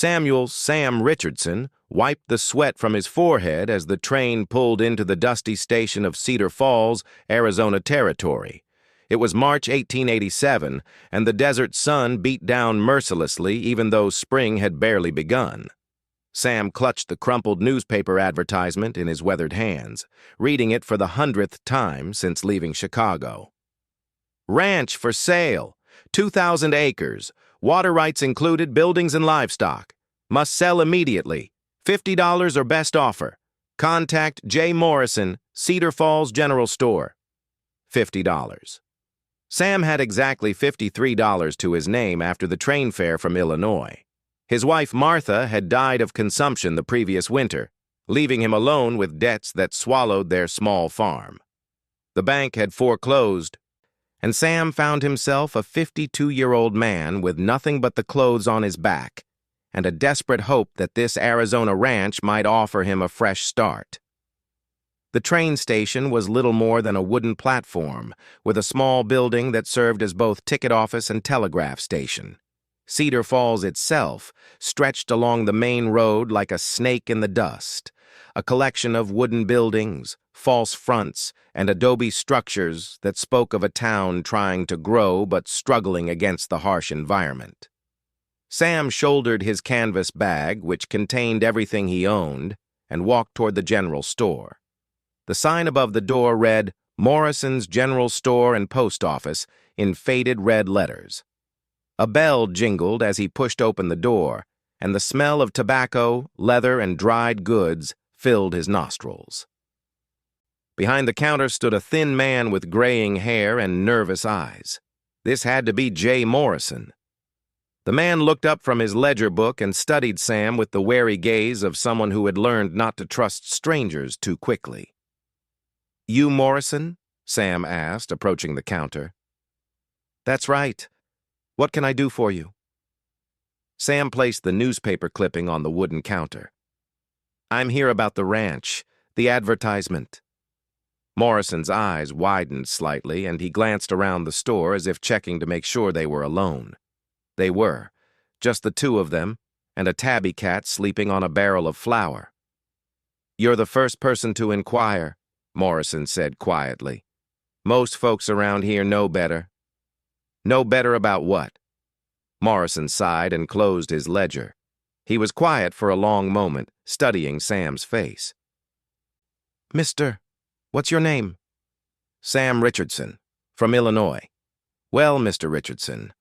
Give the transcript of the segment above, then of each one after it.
Samuel "Sam" Richardson wiped the sweat from his forehead as the train pulled into the dusty station of Cedar Falls, Arizona Territory. It was March 1887, and the desert sun beat down mercilessly even though spring had barely begun. Sam clutched the crumpled newspaper advertisement in his weathered hands, reading it for the 100th time since leaving Chicago. Ranch for sale, 2,000 acres, water rights included, buildings and livestock. Must sell immediately, $50 or best offer. Contact J. Morrison, Cedar Falls General Store. $50. Sam had exactly $53 to his name after the train fare from Illinois. His wife Martha had died of consumption the previous winter, leaving him alone with debts that swallowed their small farm. The bank had foreclosed, and Sam found himself a 52-year-old man with nothing but the clothes on his back and a desperate hope that this Arizona ranch might offer him a fresh start. The train station was little more than a wooden platform with a small building that served as both ticket office and telegraph station. Cedar Falls itself stretched along the main road like a snake in the dust, a collection of wooden buildings, false fronts, and adobe structures that spoke of a town trying to grow but struggling against the harsh environment. Sam shouldered his canvas bag, which contained everything he owned, and walked toward the general store. The sign above the door read, "Morrison's General Store and Post Office," in faded red letters. A bell jingled as he pushed open the door, and the smell of tobacco, leather, and dried goods filled his nostrils. Behind the counter stood a thin man with graying hair and nervous eyes. This had to be J. Morrison. The man looked up from his ledger book and studied Sam with the wary gaze of someone who had learned not to trust strangers too quickly. "You Morrison?" Sam asked, approaching the counter. "That's right. What can I do for you?" Sam placed the newspaper clipping on the wooden counter. "I'm here about the ranch, the advertisement." Morrison's eyes widened slightly, and he glanced around the store as if checking to make sure they were alone. They were, just the two of them, and a tabby cat sleeping on a barrel of flour. "You're the first person to inquire," Morrison said quietly. "Most folks around here know better." "Know better about what?" Morrison sighed and closed his ledger. He was quiet for a long moment, studying Sam's face. "Mister, what's your name?" "Sam Richardson, from Illinois." "Well, Mr. Richardson,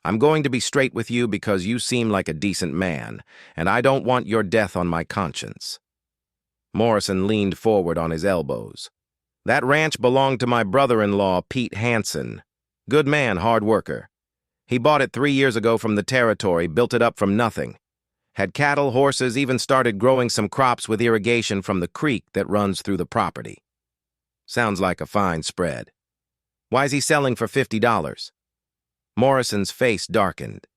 I'm going to be straight with you because you seem like a decent man, and I don't want your death on my conscience." Morrison leaned forward on his elbows. "That ranch belonged to my brother-in-law, Pete Hansen. Good man, hard worker. He bought it 3 years ago from the territory, built it up from nothing. Had cattle, horses, even started growing some crops with irrigation from the creek that runs through the property. Sounds like a fine spread. Why's he selling for $50? Morrison's face darkened.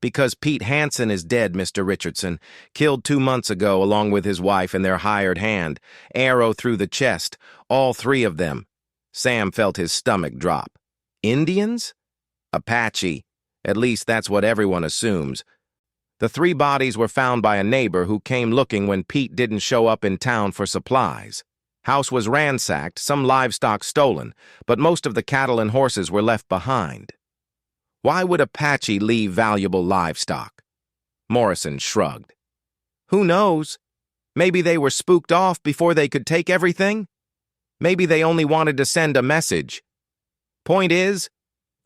"Because Pete Hansen is dead, Mr. Richardson. Killed 2 months ago along with his wife and their hired hand. Arrow through the chest. All 3 of them." Sam felt his stomach drop. "Indians?" "Apache. At least that's what everyone assumes. The 3 bodies were found by a neighbor who came looking when Pete didn't show up in town for supplies. House was ransacked, some livestock stolen, but most of the cattle and horses were left behind." "Why would Apache leave valuable livestock?" Morrison shrugged. "Who knows? Maybe they were spooked off before they could take everything? Maybe they only wanted to send a message. Point is,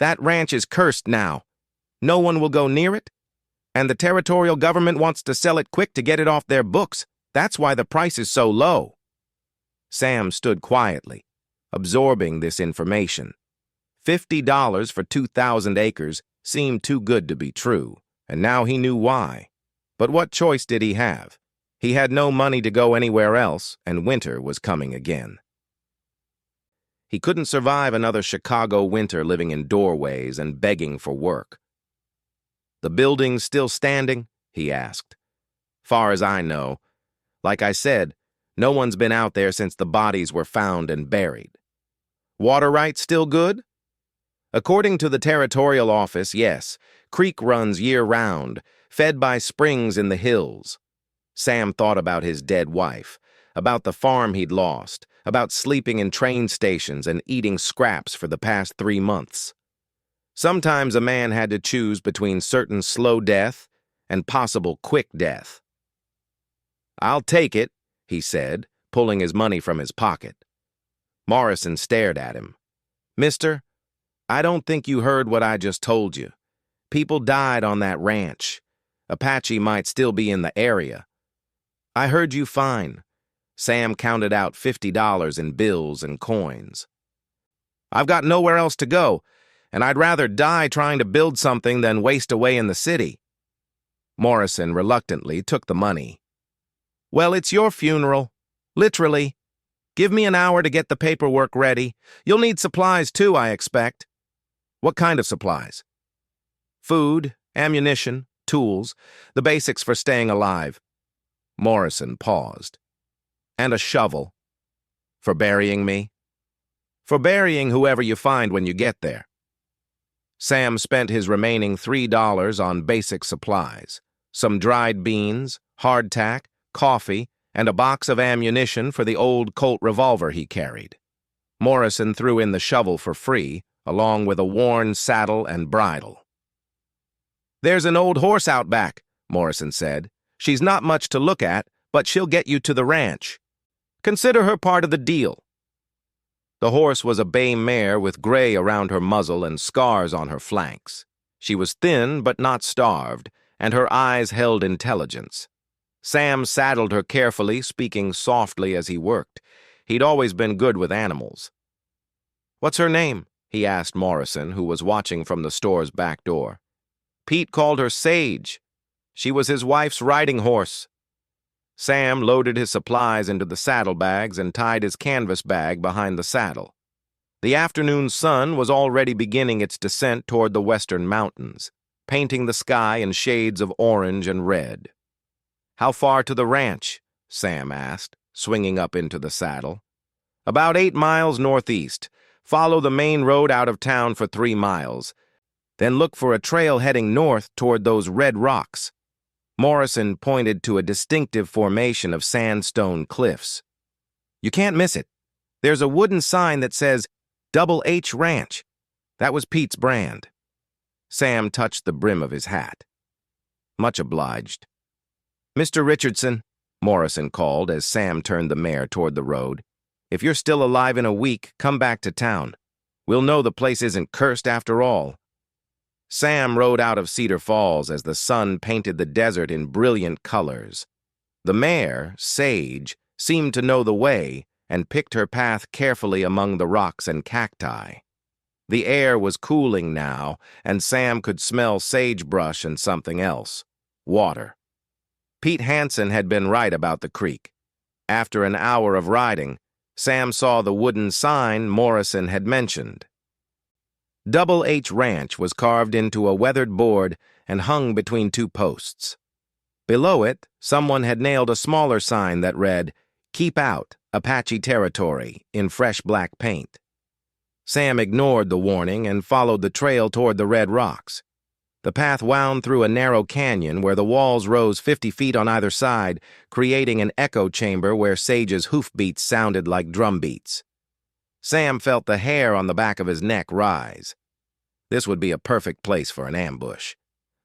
that ranch is cursed now. No one will go near it, and the territorial government wants to sell it quick to get it off their books. That's why the price is so low." Sam stood quietly, absorbing this information. $50 for 2,000 acres seemed too good to be true, and now he knew why. But what choice did he have? He had no money to go anywhere else, and winter was coming again. He couldn't survive another Chicago winter living in doorways and begging for work. "The building's still standing?" he asked. "Far as I know. Like I said, no one's been out there since the bodies were found and buried." "Water rights still good?" "According to the territorial office, yes. Creek runs year-round. fed by springs in the hills. Sam thought about his dead wife, about the farm he'd lost, about sleeping in train stations and eating scraps for the past 3 months. Sometimes a man had to choose between certain slow death and possible quick death. "I'll take it," he said, pulling his money from his pocket. Morrison stared at him. "Mister, I don't think you heard what I just told you. People died on that ranch. Apache might still be in the area." "I heard you fine." Sam counted out $50 in bills and coins. "I've got nowhere else to go, and I'd rather die trying to build something than waste away in the city." Morrison reluctantly took the money. "Well, it's your funeral. Literally. Give me an hour to get the paperwork ready. You'll need supplies too, I expect." "What kind of supplies?" "Food, ammunition, tools, the basics for staying alive." Morrison paused. "And a shovel." "For burying me?" "For burying whoever you find when you get there." Sam spent his remaining $3 on basic supplies: some dried beans, hardtack, coffee, and a box of ammunition for the old Colt revolver he carried. Morrison threw in the shovel for free, along with a worn saddle and bridle. "There's an old horse out back," Morrison said. "She's not much to look at, but she'll get you to the ranch. Consider her part of the deal." The horse was a bay mare with gray around her muzzle and scars on her flanks. She was thin but not starved, and her eyes held intelligence. Sam saddled her carefully, speaking softly as he worked. He'd always been good with animals. "What's her name?" he asked Morrison, who was watching from the store's back door. "Pete called her Sage. She was his wife's riding horse." Sam loaded his supplies into the saddlebags and tied his canvas bag behind the saddle. The afternoon sun was already beginning its descent toward the western mountains, painting the sky in shades of orange and red. "How far to the ranch?" Sam asked, swinging up into the saddle. "About 8 miles northeast. Follow the main road out of town for 3 miles. Then look for a trail heading north toward those red rocks." Morrison pointed to a distinctive formation of sandstone cliffs. "You can't miss it. There's a wooden sign that says Double H Ranch. That was Pete's brand." Sam touched the brim of his hat. "Much obliged." "Mr. Richardson," Morrison called as Sam turned the mare toward the road, "if you're still alive in a week, come back to town. We'll know the place isn't cursed after all." Sam rode out of Cedar Falls as the sun painted the desert in brilliant colors. The mare, Sage, seemed to know the way and picked her path carefully among the rocks and cacti. The air was cooling now, and Sam could smell sagebrush and something else: water. Pete Hansen had been right about the creek. After an hour of riding, Sam saw the wooden sign Morrison had mentioned. Double H Ranch was carved into a weathered board and hung between 2 posts. Below it, someone had nailed a smaller sign that read, "Keep Out, Apache Territory," in fresh black paint. Sam ignored the warning and followed the trail toward the red rocks. The path wound through a narrow canyon where the walls rose 50 feet on either side, creating an echo chamber where Sage's hoofbeats sounded like drum beats. Sam felt the hair on the back of his neck rise. This would be a perfect place for an ambush.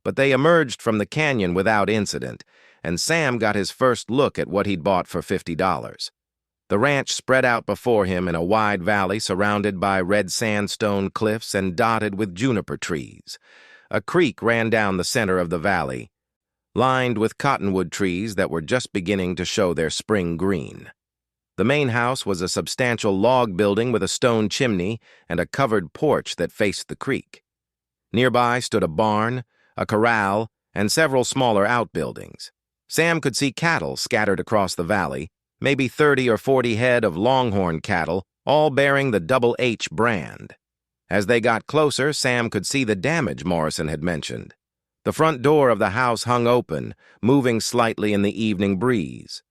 But they emerged from the canyon without incident, and Sam got his first look at what he'd bought for $50. The ranch spread out before him in a wide valley surrounded by red sandstone cliffs and dotted with juniper trees. A creek ran down the center of the valley, lined with cottonwood trees that were just beginning to show their spring green. The main house was a substantial log building with a stone chimney and a covered porch that faced the creek. Nearby stood a barn, a corral, and several smaller outbuildings. Sam could see cattle scattered across the valley, maybe 30 or 40 head of longhorn cattle, all bearing the Double H brand. As they got closer, Sam could see the damage Morrison had mentioned. The front door of the house hung open, moving slightly in the evening breeze.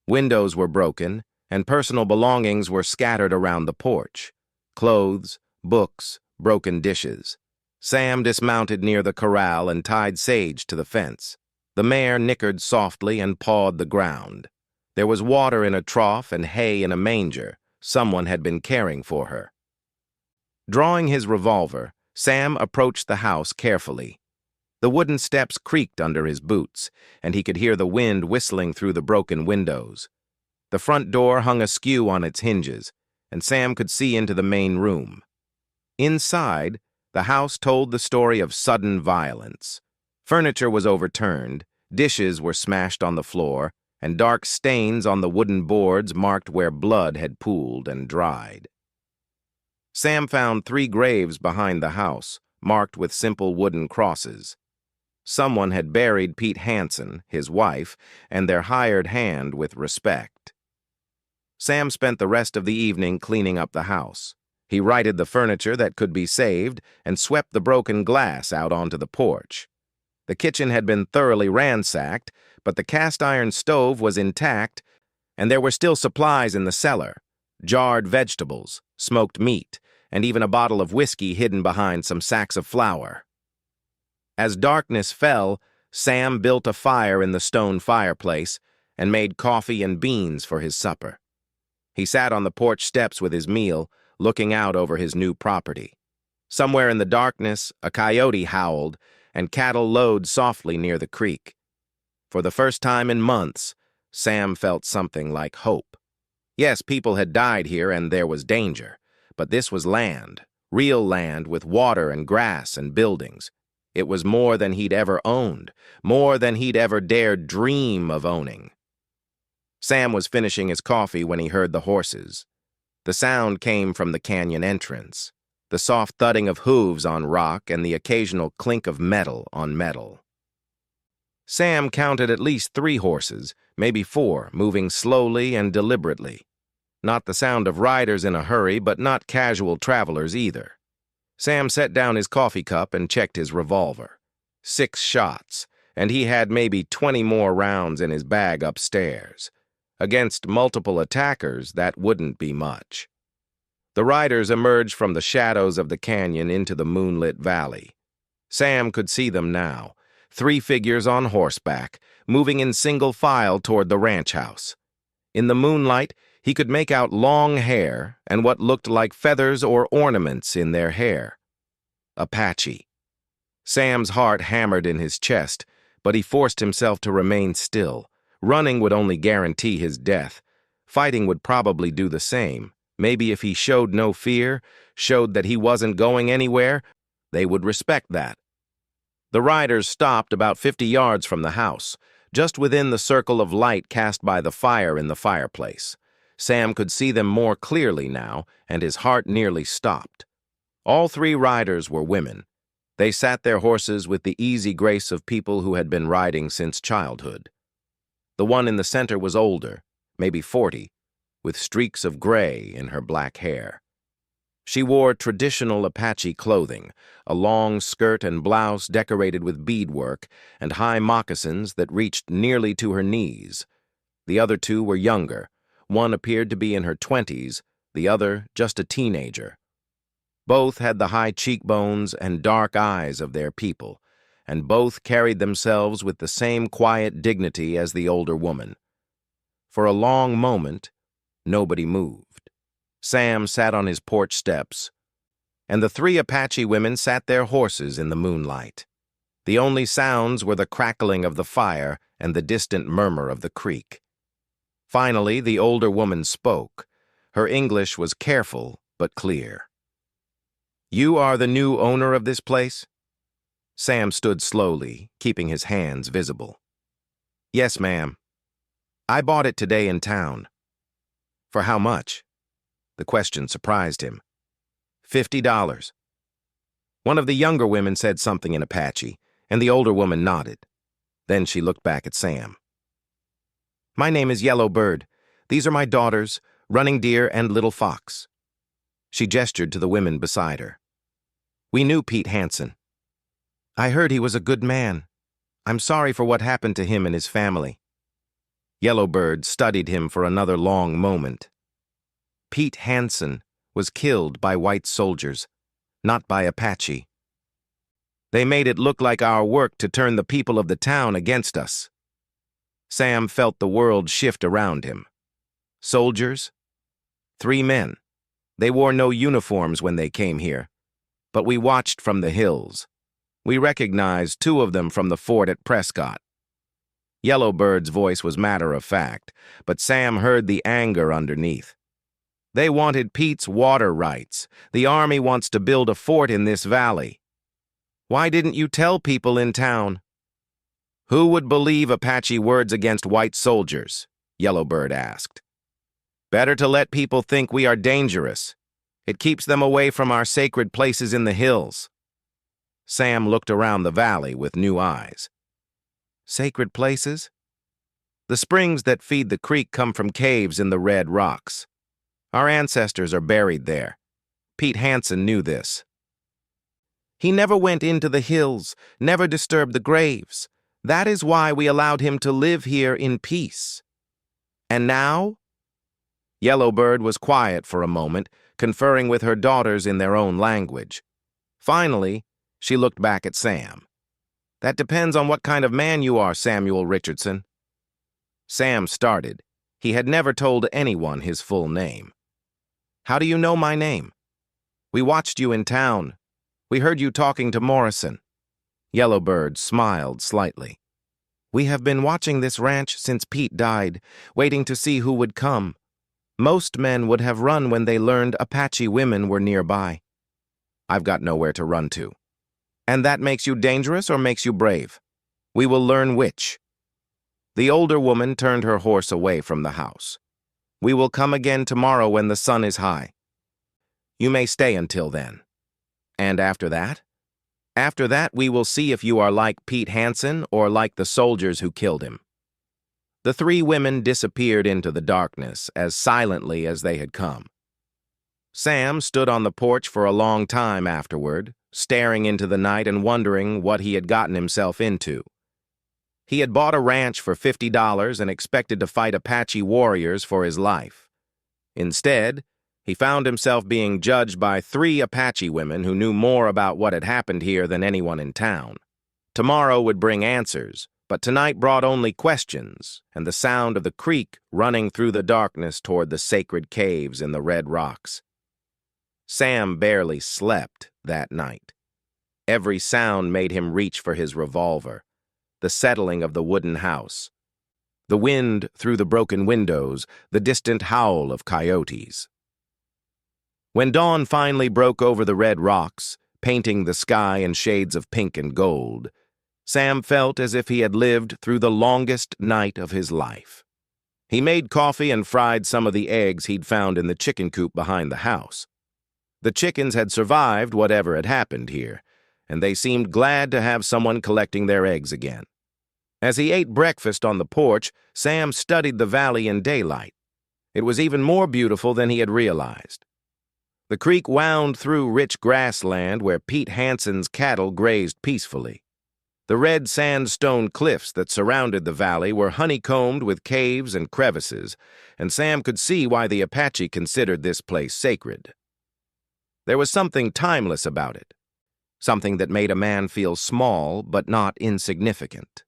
Windows were broken, and personal belongings were scattered around the porch: clothes, books, broken dishes. Sam dismounted near the corral and tied Sage to the fence. The mare nickered softly and pawed the ground. There was water in a trough and hay in a manger. Someone had been caring for her. Drawing his revolver, Sam approached the house carefully. The wooden steps creaked under his boots, and he could hear the wind whistling through the broken windows. The front door hung askew on its hinges, and Sam could see into the main room. Inside, the house told the story of sudden violence. Furniture was overturned, dishes were smashed on the floor, and dark stains on the wooden boards marked where blood had pooled and dried. Sam found 3 graves behind the house, marked with simple wooden crosses. Someone had buried Pete Hansen, his wife, and their hired hand with respect. Sam spent the rest of the evening cleaning up the house. He righted the furniture that could be saved and swept the broken glass out onto the porch. The kitchen had been thoroughly ransacked, but the cast-iron stove was intact, and there were still supplies in the cellar: jarred vegetables, smoked meat, and even a bottle of whiskey hidden behind some sacks of flour. As darkness fell, Sam built a fire in the stone fireplace and made coffee and beans for his supper. He sat on the porch steps with his meal, looking out over his new property. Somewhere in the darkness, a coyote howled, and cattle lowed softly near the creek. For the first time in months, Sam felt something like hope. Yes, people had died here and there was danger, but this was land, real land with water and grass and buildings. It was more than he'd ever owned, more than he'd ever dared dream of owning. Sam was finishing his coffee when he heard the horses. The sound came from the canyon entrance, the soft thudding of hooves on rock and the occasional clink of metal on metal. Sam counted at least 3 horses, maybe 4, moving slowly and deliberately. Not the sound of riders in a hurry, but not casual travelers either. Sam set down his coffee cup and checked his revolver. 6 shots, and he had maybe 20 more rounds in his bag upstairs. Against multiple attackers, that wouldn't be much. The riders emerged from the shadows of the canyon into the moonlit valley. Sam could see them now, 3 figures on horseback, moving in single file toward the ranch house. In the moonlight, he could make out long hair and what looked like feathers or ornaments in their hair. Apache. Sam's heart hammered in his chest, but he forced himself to remain still. Running would only guarantee his death. Fighting would probably do the same. Maybe if he showed no fear, showed that he wasn't going anywhere, they would respect that. The riders stopped about 50 yards from the house, just within the circle of light cast by the fire in the fireplace. Sam could see them more clearly now, and his heart nearly stopped. All 3 riders were women. They sat their horses with the easy grace of people who had been riding since childhood. The one in the center was older, maybe 40, with streaks of gray in her black hair. She wore traditional Apache clothing, a long skirt and blouse decorated with beadwork, and high moccasins that reached nearly to her knees. The other 2 were younger. One appeared to be in her 20s, the other just a teenager. Both had the high cheekbones and dark eyes of their people, and both carried themselves with the same quiet dignity as the older woman. For a long moment, nobody moved. Sam sat on his porch steps, and the 3 Apache women sat their horses in the moonlight. The only sounds were the crackling of the fire and the distant murmur of the creek. Finally, the older woman spoke. Her English was careful but clear. "You are the new owner of this place?" Sam stood slowly, keeping his hands visible. "Yes, ma'am. I bought it today in town." "For how much?" The question surprised him. $50. One of the younger women said something in Apache, and the older woman nodded. Then she looked back at Sam. "My name is Yellowbird. These are my daughters, Running Deer and Little Fox." She gestured to the women beside her. "We knew Pete Hansen. I heard he was a good man. I'm sorry for what happened to him and his family." Yellowbird studied him for another long moment. "Pete Hansen was killed by white soldiers, not by Apache." They made it look like our work to turn the people of the town against us. Sam felt the world shift around him. Soldiers? 3 men. They wore no uniforms when they came here, but we watched from the hills. We recognized 2 of them from the fort at Prescott. Yellowbird's voice was matter-of-fact, but Sam heard the anger underneath. They wanted Pete's water rights. The army wants to build a fort in this valley. Why didn't you tell people in town? Who would believe Apache words against white soldiers? Yellowbird asked. Better to let people think we are dangerous. It keeps them away from our sacred places in the hills. Sam looked around the valley with new eyes. Sacred places? The springs that feed the creek come from caves in the red rocks. Our ancestors are buried there. Pete Hansen knew this. He never went into the hills, never disturbed the graves. That is why we allowed him to live here in peace. And now? Yellowbird was quiet for a moment, conferring with her daughters in their own language. Finally, she looked back at Sam. That depends on what kind of man you are, Samuel Richardson. Sam started. He had never told anyone his full name. How do you know my name? We watched you in town. We heard you talking to Morrison. Yellowbird smiled slightly. We have been watching this ranch since Pete died, waiting to see who would come. Most men would have run when they learned Apache women were nearby. I've got nowhere to run to. And that makes you dangerous or makes you brave? We will learn which. The older woman turned her horse away from the house. We will come again tomorrow when the sun is high. You may stay until then. And after that? After that, we will see if you are like Pete Hansen or like the soldiers who killed him. The 3 women disappeared into the darkness as silently as they had come. Sam stood on the porch for a long time afterward, staring into the night and wondering what he had gotten himself into. He had bought a ranch for $50 and expected to fight Apache warriors for his life. Instead, he found himself being judged by 3 Apache women who knew more about what had happened here than anyone in town. Tomorrow would bring answers, but tonight brought only questions and the sound of the creek running through the darkness toward the sacred caves in the red rocks. Sam barely slept that night. Every sound made him reach for his revolver. The settling of the wooden house, the wind through the broken windows, the distant howl of coyotes. When dawn finally broke over the red rocks, painting the sky in shades of pink and gold, Sam felt as if he had lived through the longest night of his life. He made coffee and fried some of the eggs he'd found in the chicken coop behind the house. The chickens had survived whatever had happened here, and they seemed glad to have someone collecting their eggs again. As he ate breakfast on the porch, Sam studied the valley in daylight. It was even more beautiful than he had realized. The creek wound through rich grassland where Pete Hansen's cattle grazed peacefully. The red sandstone cliffs that surrounded the valley were honeycombed with caves and crevices, and Sam could see why the Apache considered this place sacred. There was something timeless about it, something that made a man feel small but not insignificant.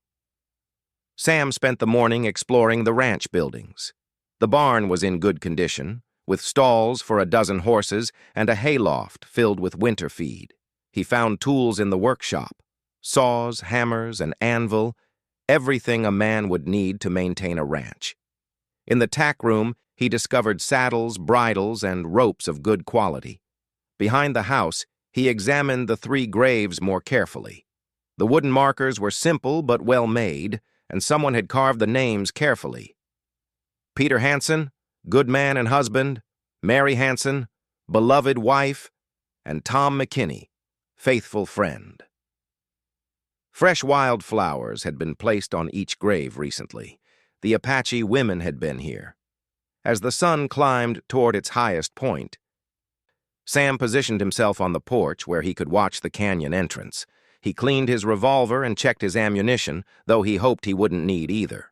Sam spent the morning exploring the ranch buildings. The barn was in good condition, with stalls for a dozen horses and a hayloft filled with winter feed. He found tools in the workshop, saws, hammers, an anvil, everything a man would need to maintain a ranch. In the tack room, he discovered saddles, bridles, and ropes of good quality. Behind the house, he examined the 3 graves more carefully. The wooden markers were simple but well made, and someone had carved the names carefully. Peter Hansen, good man and husband, Mary Hansen, beloved wife, and Tom McKinney, faithful friend. Fresh wildflowers had been placed on each grave recently. The Apache women had been here. As the sun climbed toward its highest point, Sam positioned himself on the porch where he could watch the canyon entrance. He cleaned his revolver and checked his ammunition, though he hoped he wouldn't need either.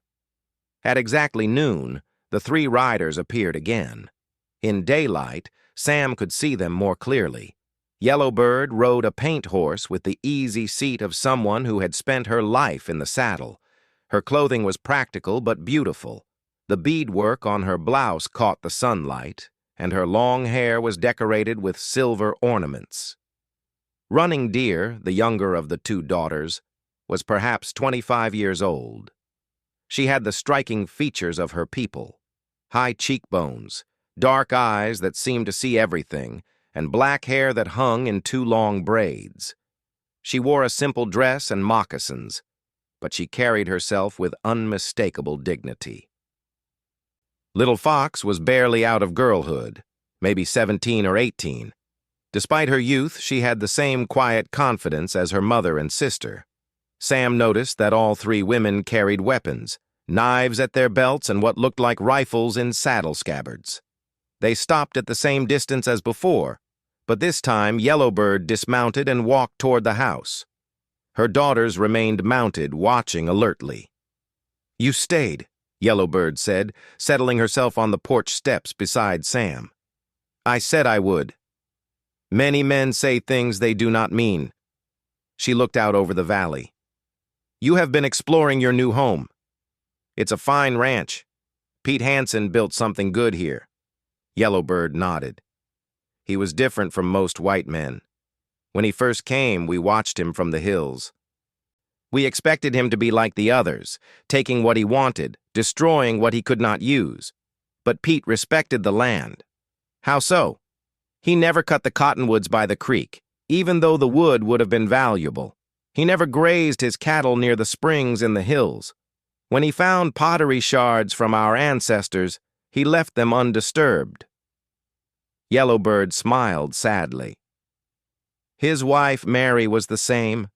At exactly noon, the 3 riders appeared again. In daylight, Sam could see them more clearly. Yellowbird rode a paint horse with the easy seat of someone who had spent her life in the saddle. Her clothing was practical but beautiful. The beadwork on her blouse caught the sunlight, and her long hair was decorated with silver ornaments. Running Deer, the younger of the two daughters, was perhaps 25 years old. She had the striking features of her people: high cheekbones, dark eyes that seemed to see everything, and black hair that hung in two long braids. She wore a simple dress and moccasins, but she carried herself with unmistakable dignity. Little Fox was barely out of girlhood, maybe 17 or 18. Despite her youth, she had the same quiet confidence as her mother and sister. Sam noticed that all three women carried weapons, knives at their belts and what looked like rifles in saddle scabbards. They stopped at the same distance as before, but this time Yellowbird dismounted and walked toward the house. Her daughters remained mounted, watching alertly. "You stayed," Yellowbird said, settling herself on the porch steps beside Sam. "I said I would. Many men say things they do not mean." She looked out over the valley. "You have been exploring your new home. It's a fine ranch. Pete Hansen built something good here." Yellowbird nodded. He was different from most white men. When he first came, we watched him from the hills. We expected him to be like the others, taking what he wanted, destroying what he could not use. But Pete respected the land. How so? He never cut the cottonwoods by the creek, even though the wood would have been valuable. He never grazed his cattle near the springs in the hills. When he found pottery shards from our ancestors, he left them undisturbed. Yellowbird smiled sadly. His wife, Mary, was the same.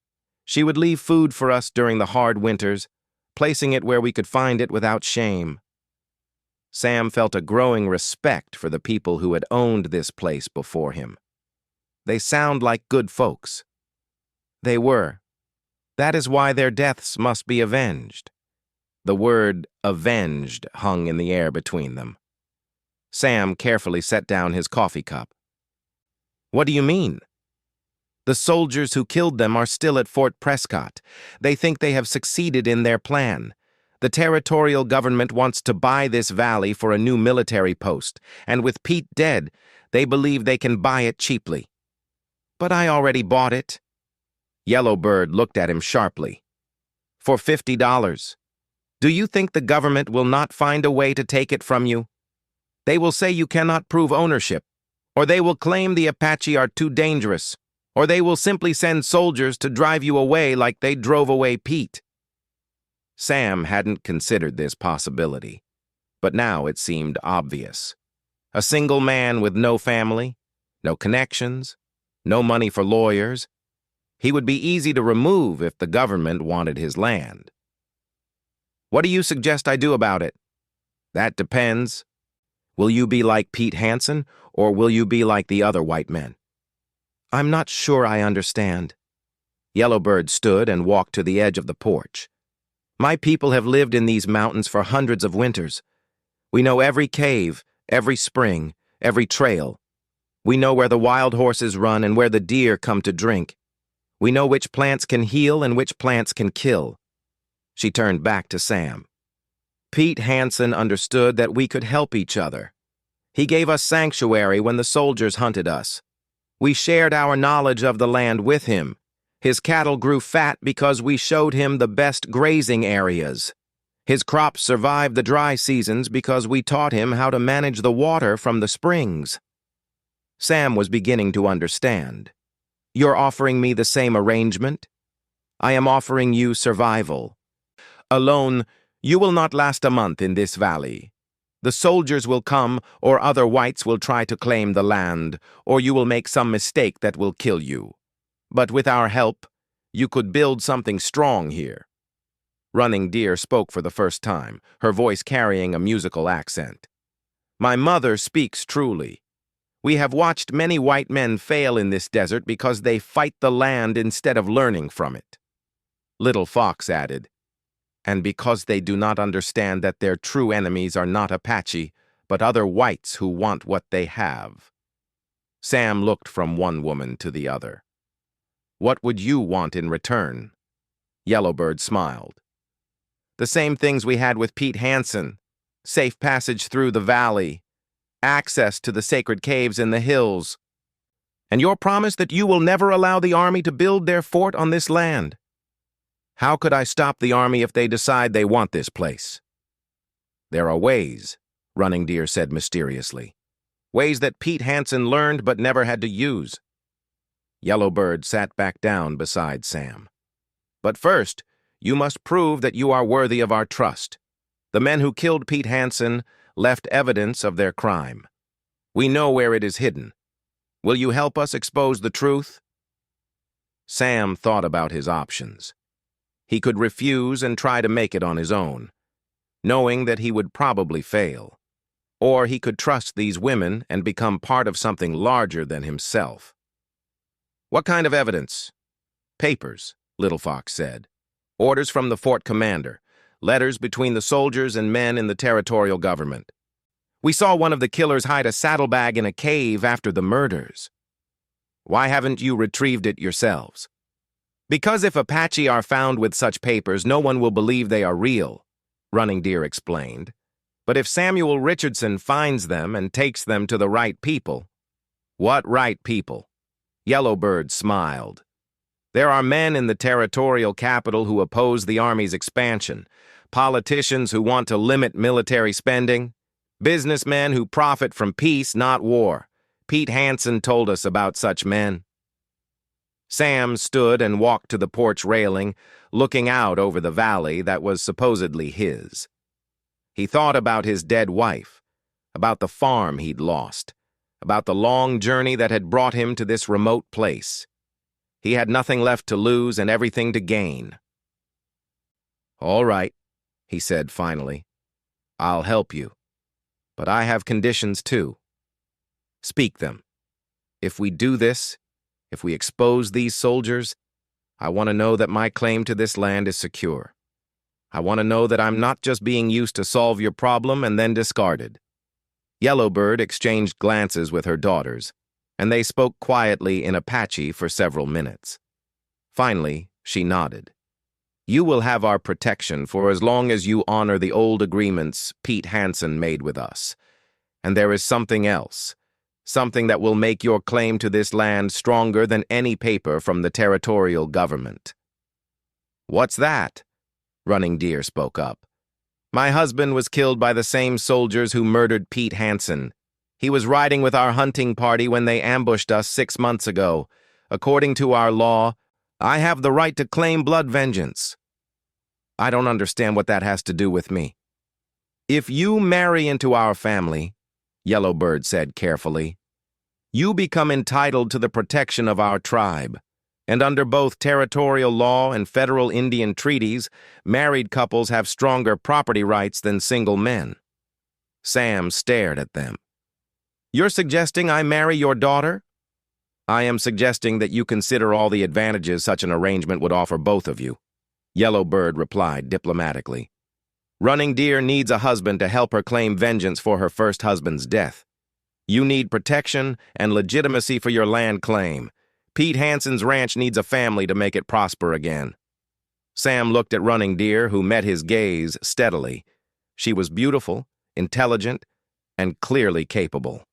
She would leave food for us during the hard winters, placing it where we could find it without shame. Sam felt a growing respect for the people who had owned this place before him. They sound like good folks. They were. That is why their deaths must be avenged. The word avenged hung in the air between them. Sam carefully set down his coffee cup. "What do you mean?" "The soldiers who killed them are still at Fort Prescott. They think they have succeeded in their plan. The territorial government wants to buy this valley for a new military post, and with Pete dead, they believe they can buy it cheaply." "But I already bought it." Yellowbird looked at him sharply. "For $50. Do you think the government will not find a way to take it from you? They will say you cannot prove ownership, or they will claim the Apache are too dangerous, or they will simply send soldiers to drive you away like they drove away Pete." Sam hadn't considered this possibility, but now it seemed obvious. A single man with no family, no connections, no money for lawyers. He would be easy to remove if the government wanted his land. "What do you suggest I do about it?" "That depends. Will you be like Pete Hansen, or will you be like the other white men?" "I'm not sure I understand." Yellowbird stood and walked to the edge of the porch. "My people have lived in these mountains for hundreds of winters. We know every cave, every spring, every trail. We know where the wild horses run and where the deer come to drink. We know which plants can heal and which plants can kill." She turned back to Sam. "Pete Hansen understood that we could help each other. He gave us sanctuary when the soldiers hunted us. We shared our knowledge of the land with him. His cattle grew fat because we showed him the best grazing areas. His crops survived the dry seasons because we taught him how to manage the water from the springs." Sam was beginning to understand. "You're offering me the same arrangement? I am offering you survival. Alone, you will not last a month in this valley. The soldiers will come, or other whites will try to claim the land, or you will make some mistake that will kill you. But with our help, you could build something strong here." Running Deer spoke for the first time, her voice carrying a musical accent. "My mother speaks truly. We have watched many white men fail in this desert because they fight the land instead of learning from it." Little Fox added, "And because they do not understand that their true enemies are not Apache, but other whites who want what they have." Sam looked from one woman to the other. What would you want in return? Yellowbird smiled. The same things we had with Pete Hansen. Safe passage through the valley, access to the sacred caves in the hills, and your promise that you will never allow the army to build their fort on this land. How could I stop the army if they decide they want this place? There are ways, Running Deer said mysteriously. Ways that Pete Hansen learned but never had to use. Yellowbird sat back down beside Sam. But first, you must prove that you are worthy of our trust. The men who killed Pete Hansen left evidence of their crime. We know where it is hidden. Will you help us expose the truth? Sam thought about his options. He could refuse and try to make it on his own, knowing that he would probably fail. Or he could trust these women and become part of something larger than himself. What kind of evidence? Papers, Little Fox said. Orders from the fort commander. Letters between the soldiers and men in the territorial government. We saw one of the killers hide a saddlebag in a cave after the murders. Why haven't you retrieved it yourselves? Because if Apache are found with such papers, no one will believe they are real, Running Deer explained. But if Samuel Richardson finds them and takes them to the right people— What right people? Yellowbird smiled. There are men in the territorial capital who oppose the Army's expansion, politicians who want to limit military spending, businessmen who profit from peace, not war. Pete Hansen told us about such men. Sam stood and walked to the porch railing, looking out over the valley that was supposedly his. He thought about his dead wife, about the farm he'd lost, about the long journey that had brought him to this remote place. He had nothing left to lose and everything to gain. All right, he said finally. I'll help you. But I have conditions too. Speak them. If we do this, if we expose these soldiers, I want to know that my claim to this land is secure. I want to know that I'm not just being used to solve your problem and then discarded. Yellowbird exchanged glances with her daughters, and they spoke quietly in Apache for several minutes. Finally, she nodded. You will have our protection for as long as you honor the old agreements Pete Hansen made with us. And there is something else, something that will make your claim to this land stronger than any paper from the territorial government. What's that? Running Deer spoke up. My husband was killed by the same soldiers who murdered Pete Hansen. He was riding with our hunting party when they ambushed us 6 months ago. According to our law, I have the right to claim blood vengeance. I don't understand what that has to do with me. If you marry into our family, Yellowbird said carefully, you become entitled to the protection of our tribe. And under both territorial law and federal Indian treaties, married couples have stronger property rights than single men. Sam stared at them. You're suggesting I marry your daughter? I am suggesting that you consider all the advantages such an arrangement would offer both of you, Yellowbird replied diplomatically. Running Deer needs a husband to help her claim vengeance for her first husband's death. You need protection and legitimacy for your land claim. Pete Hansen's ranch needs a family to make it prosper again. Sam looked at Running Deer, who met his gaze steadily. She was beautiful, intelligent, and clearly capable.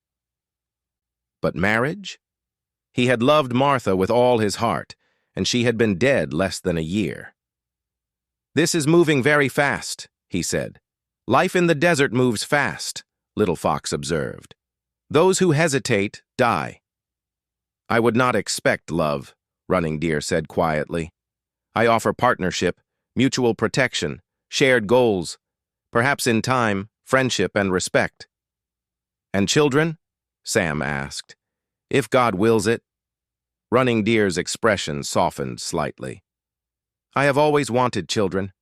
But marriage? He had loved Martha with all his heart, and she had been dead less than a year. This is moving very fast, he said. Life in the desert moves fast, Little Fox observed. Those who hesitate die. I would not expect love, Running Deer said quietly. I offer partnership, mutual protection, shared goals, perhaps in time, friendship and respect. And children? Sam asked. If God wills it. Running Deer's expression softened slightly. I have always wanted children.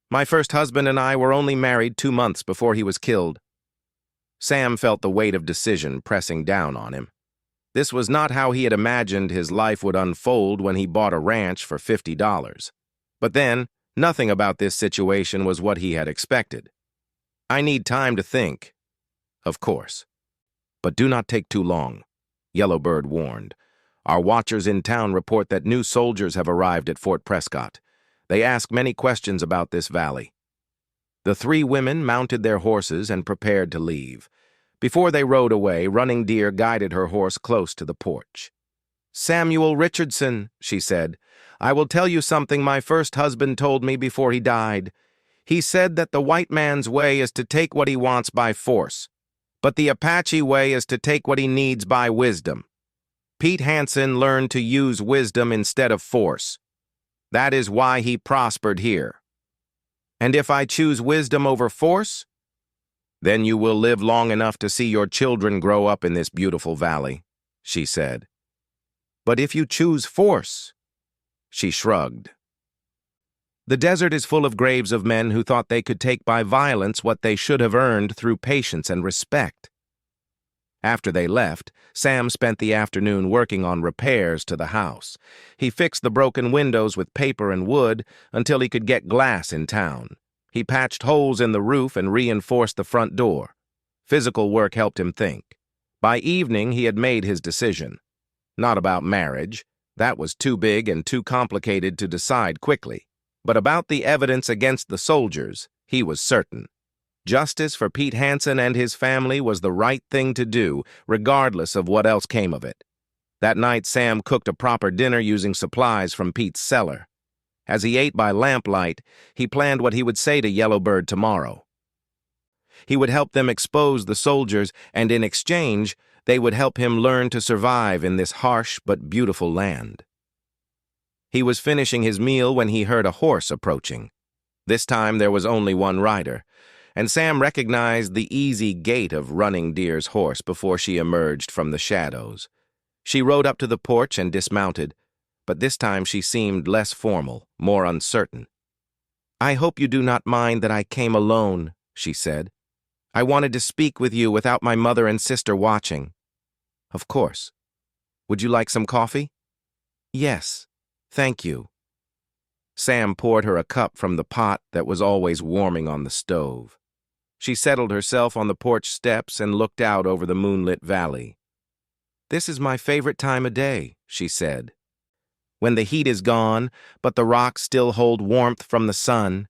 My first husband and I were only married 2 months before he was killed. Sam felt the weight of decision pressing down on him. This was not how he had imagined his life would unfold when he bought a ranch for $50. But then, nothing about this situation was what he had expected. I need time to think. Of course. But do not take too long. Yellowbird warned. Our watchers in town report that new soldiers have arrived at Fort Prescott. They ask many questions about this valley. The three women mounted their horses and prepared to leave. Before they rode away, Running Deer guided her horse close to the porch. "Samuel Richardson," she said, "I will tell you something my first husband told me before he died. He said that the white man's way is to take what he wants by force, but the Apache way is to take what he needs by wisdom. Pete Hansen learned to use wisdom instead of force. That is why he prospered here. And if I choose wisdom over force, then you will live long enough to see your children grow up in this beautiful valley," she said. "But if you choose force," she shrugged. "The desert is full of graves of men who thought they could take by violence what they should have earned through patience and respect." After they left, Sam spent the afternoon working on repairs to the house. He fixed the broken windows with paper and wood until he could get glass in town. He patched holes in the roof and reinforced the front door. Physical work helped him think. By evening, he had made his decision. Not about marriage. That was too big and too complicated to decide quickly. But about the evidence against the soldiers, he was certain. Justice for Pete Hansen and his family was the right thing to do, regardless of what else came of it. That night, Sam cooked a proper dinner using supplies from Pete's cellar. As he ate by lamplight, he planned what he would say to Yellowbird tomorrow. He would help them expose the soldiers, and in exchange, they would help him learn to survive in this harsh but beautiful land. He was finishing his meal when he heard a horse approaching. This time there was only one rider, and Sam recognized the easy gait of Running Deer's horse before she emerged from the shadows. She rode up to the porch and dismounted, but this time she seemed less formal, more uncertain. "I hope you do not mind that I came alone," she said. "I wanted to speak with you without my mother and sister watching." "Of course. Would you like some coffee?" "Yes, thank you." Sam poured her a cup from the pot that was always warming on the stove. She settled herself on the porch steps and looked out over the moonlit valley. "This is my favorite time of day," she said. "When the heat is gone, but the rocks still hold warmth from the sun,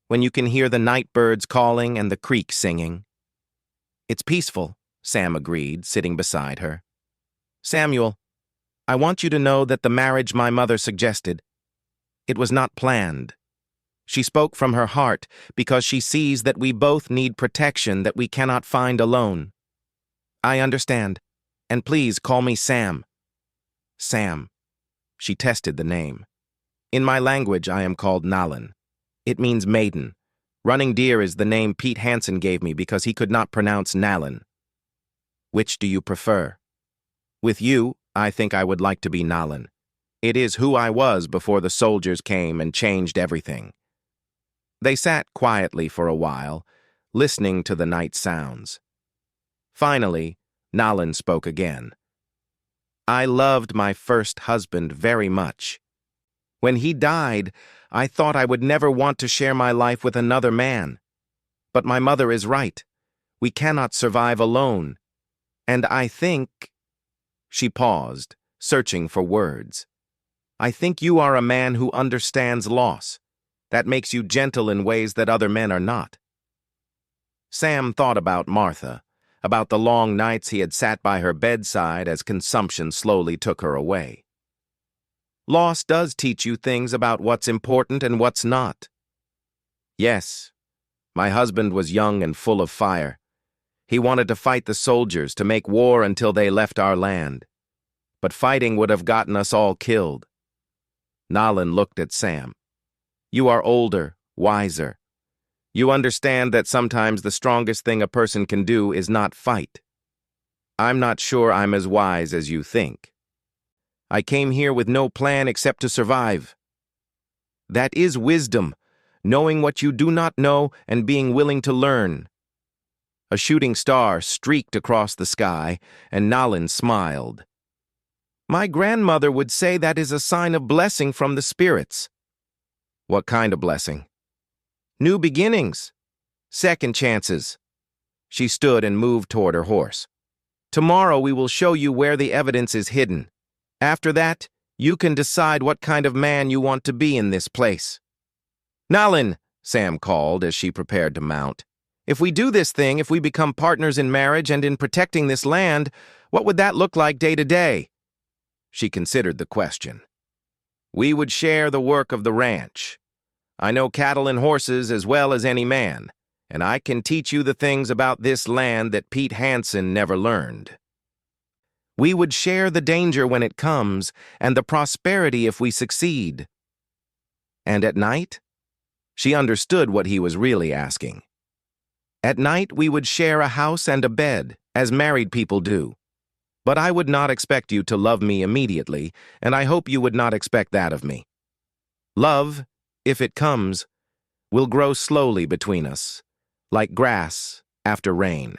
when you can hear the night birds calling and the creek singing." "It's peaceful," Sam agreed, sitting beside her. "Samuel, I want you to know that the marriage my mother suggested, it was not planned. She spoke from her heart because she sees that we both need protection that we cannot find alone. I understand, and please call me Sam." "Sam." She tested the name. "In my language, I am called Nalan. It means maiden. Running Deer is the name Pete Hansen gave me because he could not pronounce Nalan. Which do you prefer?" "With you, I think I would like to be Nalan. It is who I was before the soldiers came and changed everything." They sat quietly for a while, listening to the night sounds. Finally, Nalan spoke again. "I loved my first husband very much. When he died, I thought I would never want to share my life with another man. But my mother is right. We cannot survive alone. And I think—" She paused, searching for words. "I think you are a man who understands loss. That makes you gentle in ways that other men are not." Sam thought about Martha, about the long nights he had sat by her bedside as consumption slowly took her away. Loss does teach you things about what's important and what's not. "Yes, my husband was young and full of fire. He wanted to fight the soldiers, to make war until they left our land. But fighting would have gotten us all killed." Nalan looked at Sam. "You are older, wiser. You understand that sometimes the strongest thing a person can do is not fight. I'm not sure I'm as wise as you think. I came here with no plan except to survive. That is wisdom, knowing what you do not know and being willing to learn." A shooting star streaked across the sky, and Nalan smiled. "My grandmother would say that is a sign of blessing from the spirits." "What kind of blessing?" "New beginnings. Second chances." She stood and moved toward her horse. Tomorrow we will show you where the evidence is hidden. After that, you can decide what kind of man you want to be in this place. Nalin, Sam called as she prepared to mount. If we do this thing, if we become partners in marriage and in protecting this land, what would that look like day to day? She considered the question. We would share the work of the ranch. I know cattle and horses as well as any man, and I can teach you the things about this land that Pete Hansen never learned. We would share the danger when it comes and the prosperity if we succeed. And at night? She understood what he was really asking. At night, we would share a house and a bed, as married people do. But I would not expect you to love me immediately, and I hope you would not expect that of me. Love, if it comes, will grow slowly between us, like grass after rain.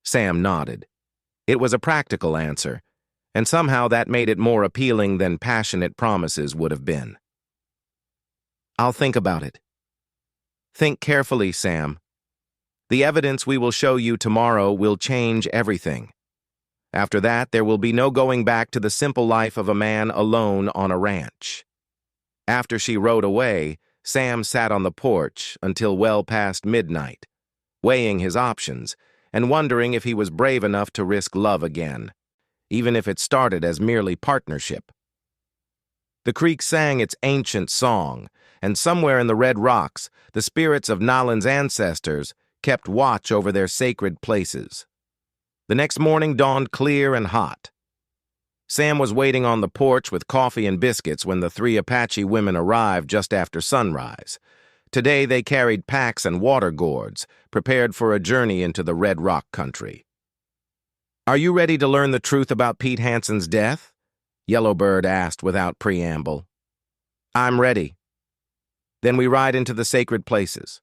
Sam nodded. It was a practical answer, and somehow that made it more appealing than passionate promises would have been. I'll think about it. Think carefully, Sam. The evidence we will show you tomorrow will change everything. After that, there will be no going back to the simple life of a man alone on a ranch. After she rode away, Sam sat on the porch until well past midnight, weighing his options and wondering if he was brave enough to risk love again, even if it started as merely partnership. The creek sang its ancient song, and somewhere in the red rocks, the spirits of Nalin's ancestors kept watch over their sacred places. The next morning dawned clear and hot. Sam was waiting on the porch with coffee and biscuits when the 3 Apache women arrived just after sunrise. Today they carried packs and water gourds, prepared for a journey into the Red Rock country. Are you ready to learn the truth about Pete Hansen's death? Yellowbird asked without preamble. I'm ready. Then we ride into the sacred places.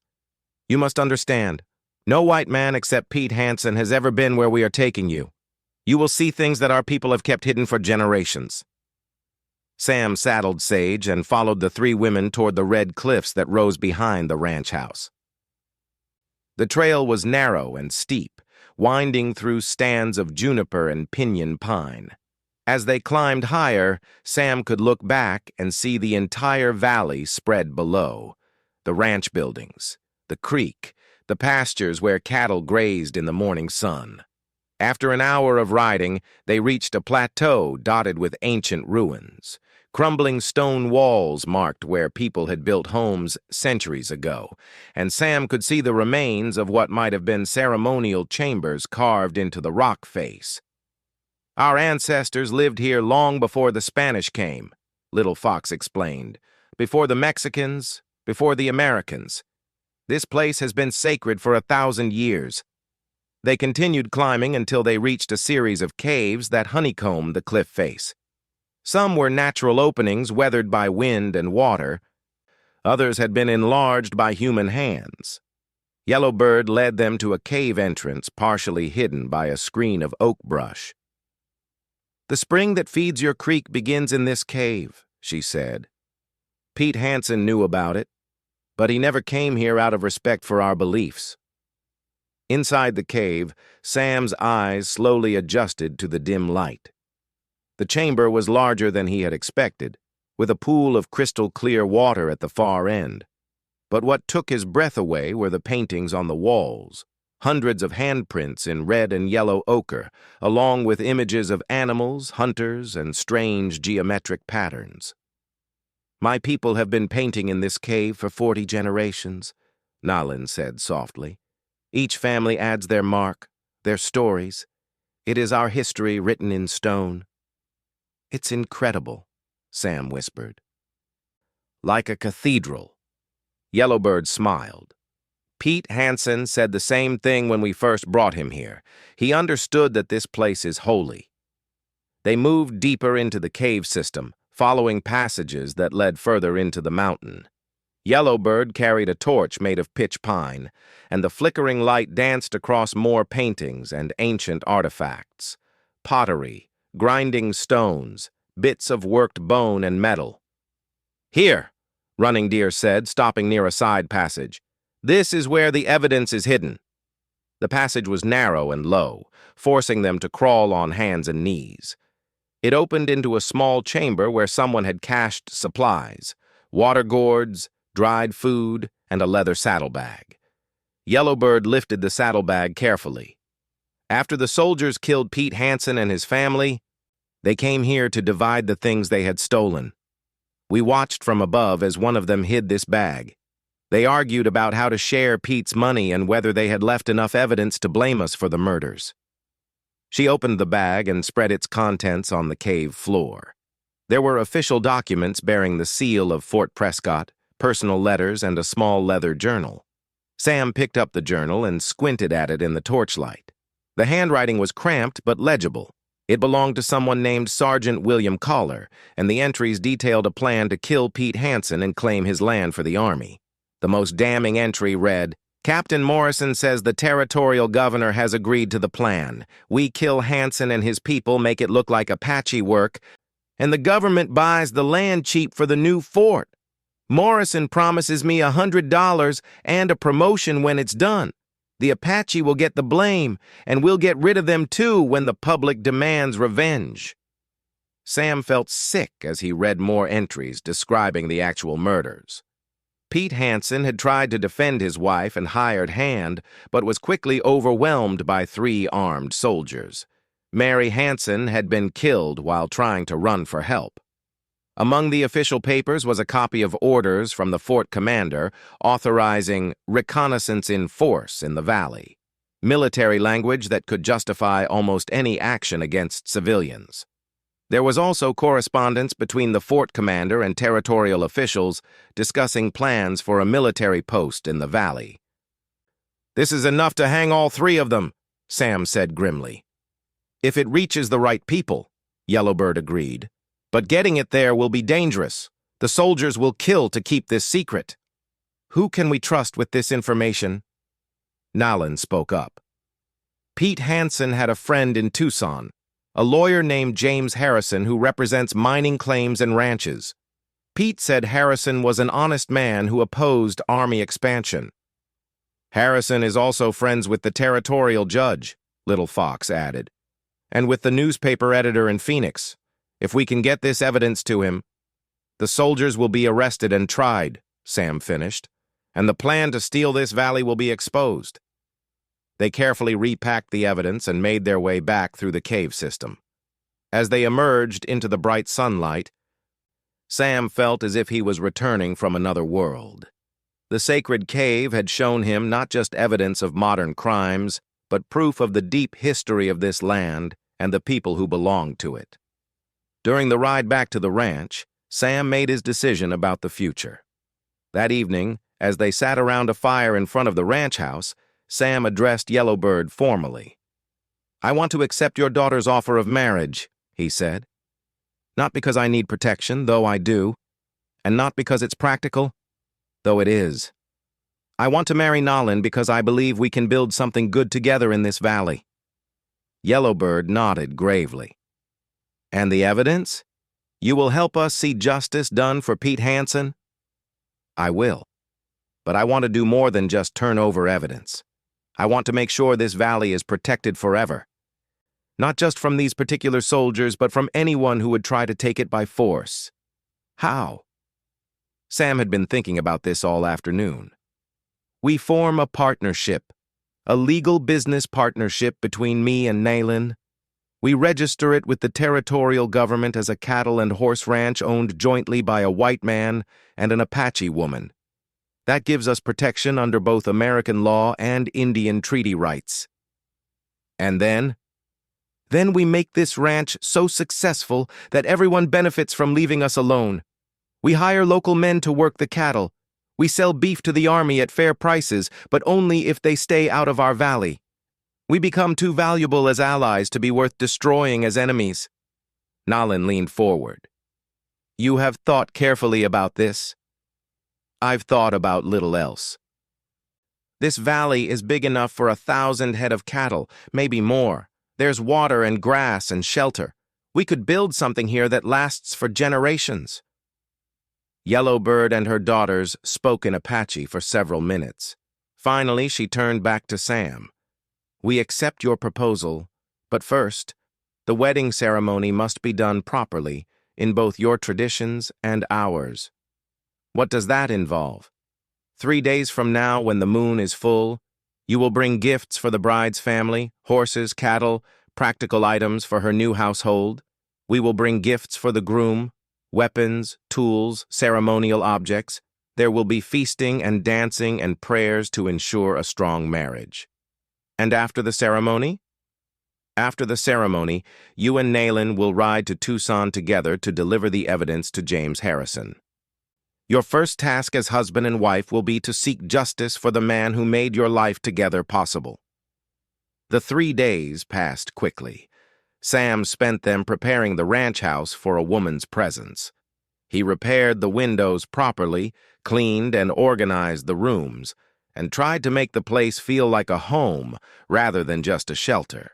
You must understand, no white man except Pete Hansen has ever been where we are taking you. You will see things that our people have kept hidden for generations. Sam saddled Sage and followed the 3 women toward the red cliffs that rose behind the ranch house. The trail was narrow and steep, winding through stands of juniper and pinyon pine. As they climbed higher, Sam could look back and see the entire valley spread below. The ranch buildings, the creek, the pastures where cattle grazed in the morning sun. After an hour of riding, they reached a plateau dotted with ancient ruins. Crumbling stone walls marked where people had built homes centuries ago, and Sam could see the remains of what might have been ceremonial chambers carved into the rock face. Our ancestors lived here long before the Spanish came, Little Fox explained. Before the Mexicans, before the Americans. This place has been sacred for 1,000 years. They continued climbing until they reached a series of caves that honeycombed the cliff face. Some were natural openings weathered by wind and water. Others had been enlarged by human hands. Yellowbird led them to a cave entrance partially hidden by a screen of oak brush. The spring that feeds your creek begins in this cave, she said. Pete Hansen knew about it, but he never came here out of respect for our beliefs. Inside the cave, Sam's eyes slowly adjusted to the dim light. The chamber was larger than he had expected, with a pool of crystal-clear water at the far end. But what took his breath away were the paintings on the walls, hundreds of handprints in red and yellow ochre, along with images of animals, hunters, and strange geometric patterns. My people have been painting in this cave for 40 generations, Nalin said softly. Each family adds their mark, their stories. It is our history written in stone. It's incredible, Sam whispered. Like a cathedral. Yellowbird smiled. Pete Hansen said the same thing when we first brought him here. He understood that this place is holy. They moved deeper into the cave system, following passages that led further into the mountain. Yellowbird carried a torch made of pitch pine, and the flickering light danced across more paintings and ancient artifacts. Pottery, grinding stones, bits of worked bone and metal. Here, Running Deer said, stopping near a side passage. This is where the evidence is hidden. The passage was narrow and low, forcing them to crawl on hands and knees. It opened into a small chamber where someone had cached supplies, water gourds, dried food, and a leather saddlebag. Yellowbird lifted the saddlebag carefully. After the soldiers killed Pete Hansen and his family, they came here to divide the things they had stolen. We watched from above as one of them hid this bag. They argued about how to share Pete's money and whether they had left enough evidence to blame us for the murders. She opened the bag and spread its contents on the cave floor. There were official documents bearing the seal of Fort Prescott, personal letters, and a small leather journal. Sam picked up the journal and squinted at it in the torchlight. The handwriting was cramped but legible. It belonged to someone named Sergeant William Collar, and the entries detailed a plan to kill Pete Hansen and claim his land for the Army. The most damning entry read, "Captain Morrison says the territorial governor has agreed to the plan. We kill Hansen and his people, make it look like Apache work, and the government buys the land cheap for the new fort. Morrison promises me $100 and a promotion when it's done. The Apache will get the blame, and we'll get rid of them too when the public demands revenge." Sam felt sick as he read more entries describing the actual murders. Pete Hansen had tried to defend his wife and hired hand, but was quickly overwhelmed by 3 armed soldiers. Mary Hansen had been killed while trying to run for help. Among the official papers was a copy of orders from the fort commander authorizing reconnaissance in force in the valley, military language that could justify almost any action against civilians. There was also correspondence between the fort commander and territorial officials discussing plans for a military post in the valley. "This is enough to hang all 3 of them," Sam said grimly. "If it reaches the right people," Yellowbird agreed. "But getting it there will be dangerous. The soldiers will kill to keep this secret." "Who can we trust with this information?" Nalin spoke up. "Pete Hansen had a friend in Tucson, a lawyer named James Harrison who represents mining claims and ranches. Pete said Harrison was an honest man who opposed Army expansion." "Harrison is also friends with the territorial judge," Little Fox added, "and with the newspaper editor in Phoenix. If we can get this evidence to him, the soldiers will be arrested and tried," Sam finished, "and the plan to steal this valley will be exposed." They carefully repacked the evidence and made their way back through the cave system. As they emerged into the bright sunlight, Sam felt as if he was returning from another world. The sacred cave had shown him not just evidence of modern crimes, but proof of the deep history of this land and the people who belonged to it. During the ride back to the ranch, Sam made his decision about the future. That evening, as they sat around a fire in front of the ranch house, Sam addressed Yellowbird formally. "I want to accept your daughter's offer of marriage," he said. "Not because I need protection, though I do, and not because it's practical, though it is. I want to marry Nalin because I believe we can build something good together in this valley." Yellowbird nodded gravely. "And the evidence? You will help us see justice done for Pete Hansen?" "I will. But I want to do more than just turn over evidence. I want to make sure this valley is protected forever. Not just from these particular soldiers, but from anyone who would try to take it by force." "How?" Sam had been thinking about this all afternoon. "We form a partnership, a legal business partnership between me and Nalin. We register it with the territorial government as a cattle and horse ranch owned jointly by a white man and an Apache woman. That gives us protection under both American law and Indian treaty rights. And then we make this ranch so successful that everyone benefits from leaving us alone. We hire local men to work the cattle. We sell beef to the Army at fair prices, but only if they stay out of our valley. We become too valuable as allies to be worth destroying as enemies." Nalin leaned forward. "You have thought carefully about this?" "I've thought about little else. This valley is big enough for 1,000 head of cattle, maybe more. There's water and grass and shelter. We could build something here that lasts for generations." Yellowbird and her daughters spoke in Apache for several minutes. Finally, she turned back to Sam. We accept your proposal, but first, the wedding ceremony must be done properly in both your traditions and ours. What does that involve? 3 days from now, when the moon is full, you will bring gifts for the bride's family, horses, cattle, practical items for her new household. We will bring gifts for the groom, weapons, tools, ceremonial objects. There will be feasting and dancing and prayers to ensure a strong marriage. And after the ceremony? After the ceremony, you and Nayland will ride to Tucson together to deliver the evidence to James Harrison. Your first task as husband and wife will be to seek justice for the man who made your life together possible. The 3 days passed quickly. Sam spent them preparing the ranch house for a woman's presence. He repaired the windows properly, cleaned and organized the rooms, and tried to make the place feel like a home rather than just a shelter.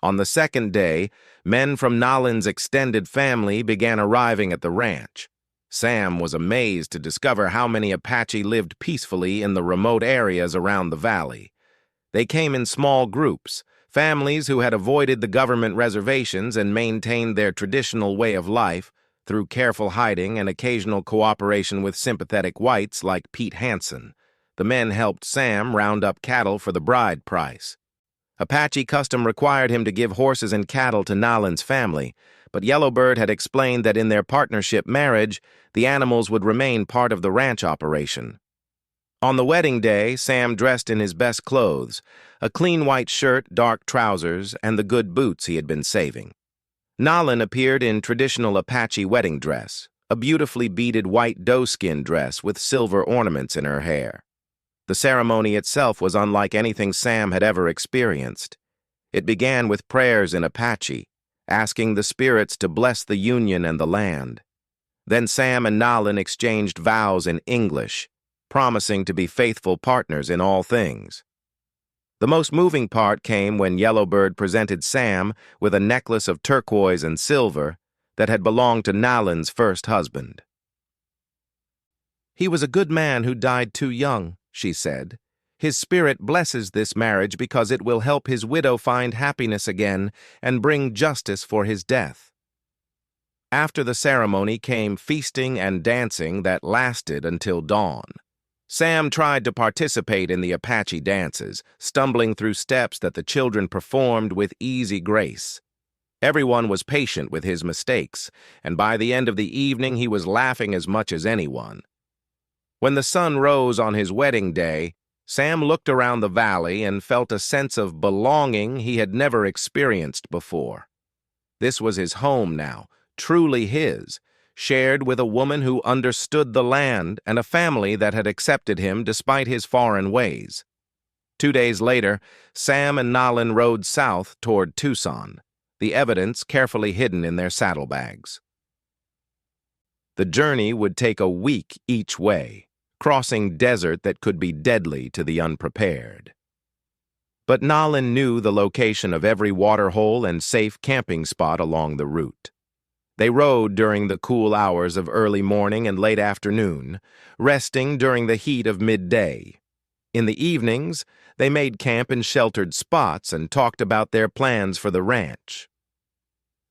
On the second day, men from Nolan's extended family began arriving at the ranch. Sam was amazed to discover how many Apache lived peacefully in the remote areas around the valley. They came in small groups, families who had avoided the government reservations and maintained their traditional way of life through careful hiding and occasional cooperation with sympathetic whites like Pete Hansen. The men helped Sam round up cattle for the bride price. Apache custom required him to give horses and cattle to Nolan's family, but Yellowbird had explained that in their partnership marriage, the animals would remain part of the ranch operation. On the wedding day, Sam dressed in his best clothes, a clean white shirt, dark trousers, and the good boots he had been saving. Nolan appeared in traditional Apache wedding dress, a beautifully beaded white doeskin dress with silver ornaments in her hair. The ceremony itself was unlike anything Sam had ever experienced. It began with prayers in Apache, asking the spirits to bless the union and the land. Then Sam and Nolan exchanged vows in English, promising to be faithful partners in all things. The most moving part came when Yellowbird presented Sam with a necklace of turquoise and silver that had belonged to Nolan's first husband. "He was a good man who died too young," she said. "His spirit blesses this marriage because it will help his widow find happiness again and bring justice for his death." After the ceremony came feasting and dancing that lasted until dawn. Sam tried to participate in the Apache dances, stumbling through steps that the children performed with easy grace. Everyone was patient with his mistakes, and by the end of the evening he was laughing as much as anyone. When the sun rose on his wedding day, Sam looked around the valley and felt a sense of belonging he had never experienced before. This was his home now, truly his, shared with a woman who understood the land and a family that had accepted him despite his foreign ways. 2 days later, Sam and Nolan rode south toward Tucson, the evidence carefully hidden in their saddlebags. The journey would take a week each way, crossing desert that could be deadly to the unprepared. But Nolan knew the location of every waterhole and safe camping spot along the route. They rode during the cool hours of early morning and late afternoon, resting during the heat of midday. In the evenings, they made camp in sheltered spots and talked about their plans for the ranch.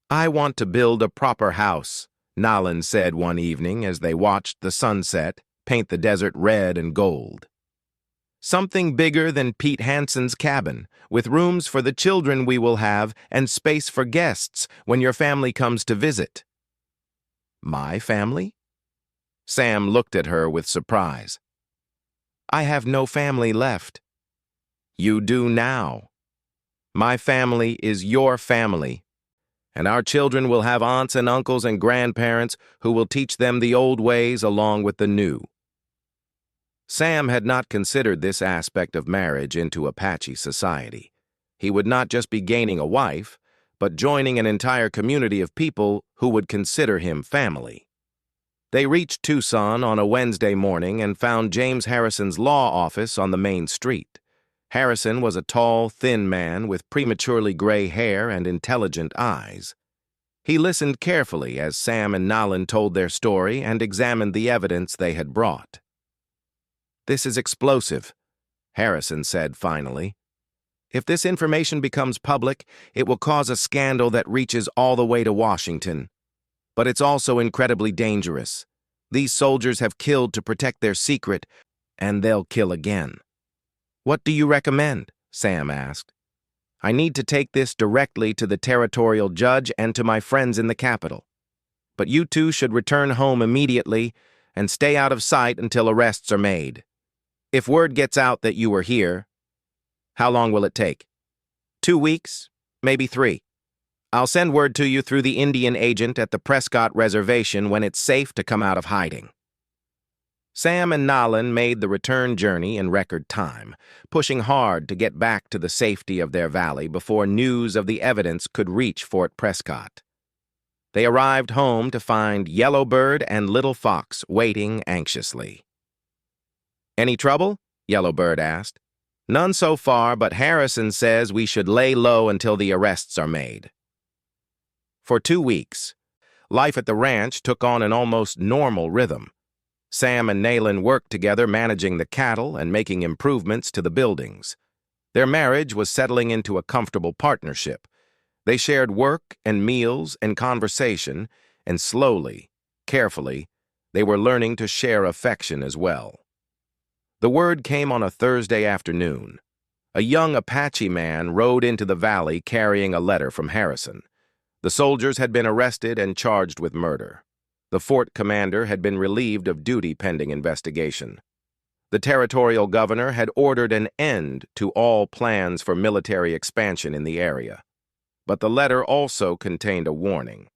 "I want to build a proper house," Nolan said one evening as they watched the sunset paint the desert red and gold. "Something bigger than Pete Hansen's cabin, with rooms for the children we will have and space for guests when your family comes to visit." "My family?" Sam looked at her with surprise. "I have no family left." "You do now. My family is your family, and our children will have aunts and uncles and grandparents who will teach them the old ways along with the new." Sam had not considered this aspect of marriage into Apache society. He would not just be gaining a wife, but joining an entire community of people who would consider him family. They reached Tucson on a Wednesday morning and found James Harrison's law office on the main street. Harrison was a tall, thin man with prematurely gray hair and intelligent eyes. He listened carefully as Sam and Nolan told their story and examined the evidence they had brought. "This is explosive," Harrison said finally. If this information becomes public, it will cause a scandal that reaches all the way to Washington. But it's also incredibly dangerous. These soldiers have killed to protect their secret, and they'll kill again. What do you recommend? Sam asked. I need to take this directly to the territorial judge and to my friends in the capital. But you two should return home immediately and stay out of sight until arrests are made. If word gets out that you were here, how long will it take? 2 weeks, maybe 3. I'll send word to you through the Indian agent at the Prescott Reservation when it's safe to come out of hiding. Sam and Nalin made the return journey in record time, pushing hard to get back to the safety of their valley before news of the evidence could reach Fort Prescott. They arrived home to find Yellowbird and Little Fox waiting anxiously. Any trouble? Yellowbird asked. None so far, but Harrison says we should lay low until the arrests are made. For 2 weeks, life at the ranch took on an almost normal rhythm. Sam and Nalin worked together managing the cattle and making improvements to the buildings. Their marriage was settling into a comfortable partnership. They shared work and meals and conversation, and slowly, carefully, they were learning to share affection as well. The word came on a Thursday afternoon. A young Apache man rode into the valley carrying a letter from Harrison. The soldiers had been arrested and charged with murder. The fort commander had been relieved of duty pending investigation. The territorial governor had ordered an end to all plans for military expansion in the area. But the letter also contained a warning.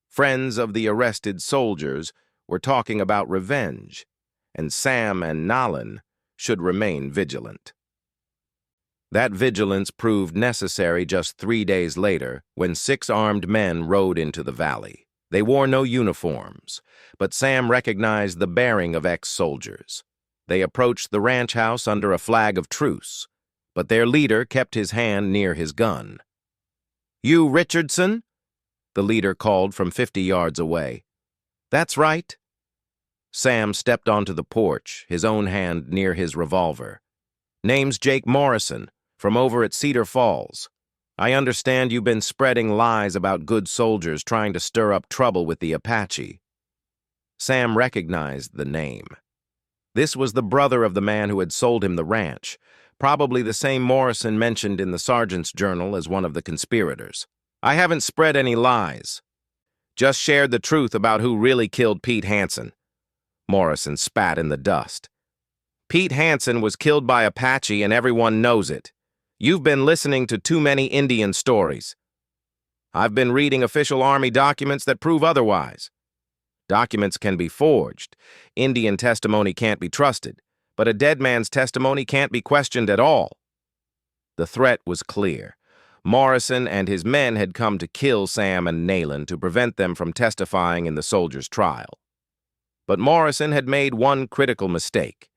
Friends of the arrested soldiers were talking about revenge, and Sam and Nalin should remain vigilant. That vigilance proved necessary just 3 days later when 6 armed men rode into the valley. They wore no uniforms, but Sam recognized the bearing of ex-soldiers. They approached the ranch house under a flag of truce, but their leader kept his hand near his gun. You Richardson? The leader called from 50 yards away. That's right. Sam stepped onto the porch, his own hand near his revolver. Name's Jake Morrison, from over at Cedar Falls. I understand you've been spreading lies about good soldiers trying to stir up trouble with the Apache. Sam recognized the name. This was the brother of the man who had sold him the ranch, probably the same Morrison mentioned in the sergeant's journal as one of the conspirators. I haven't spread any lies. Just shared the truth about who really killed Pete Hansen. Morrison spat in the dust. Pete Hansen was killed by Apache and everyone knows it. You've been listening to too many Indian stories. I've been reading official Army documents that prove otherwise. Documents can be forged. Indian testimony can't be trusted, but a dead man's testimony can't be questioned at all. The threat was clear. Morrison and his men had come to kill Sam and Nalin to prevent them from testifying in the soldiers' trial. But Morrison had made one critical mistake.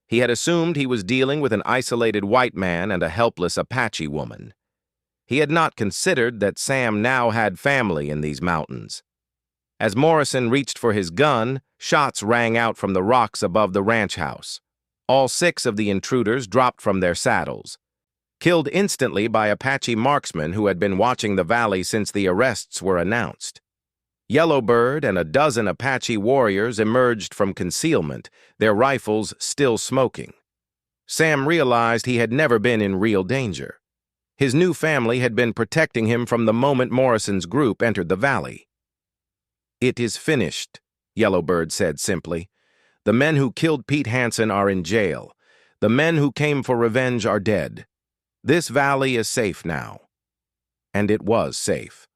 He had assumed he was dealing with an isolated white man and a helpless Apache woman. He had not considered that Sam now had family in these mountains. As Morrison reached for his gun, shots rang out from the rocks above the ranch house. All 6 of the intruders dropped from their saddles, killed instantly by Apache marksmen who had been watching the valley since the arrests were announced. Yellowbird and a dozen Apache warriors emerged from concealment, their rifles still smoking. Sam realized he had never been in real danger. His new family had been protecting him from the moment Morrison's group entered the valley. It is finished, Yellowbird said simply. The men who killed Pete Hansen are in jail. The men who came for revenge are dead. This valley is safe now. And it was safe.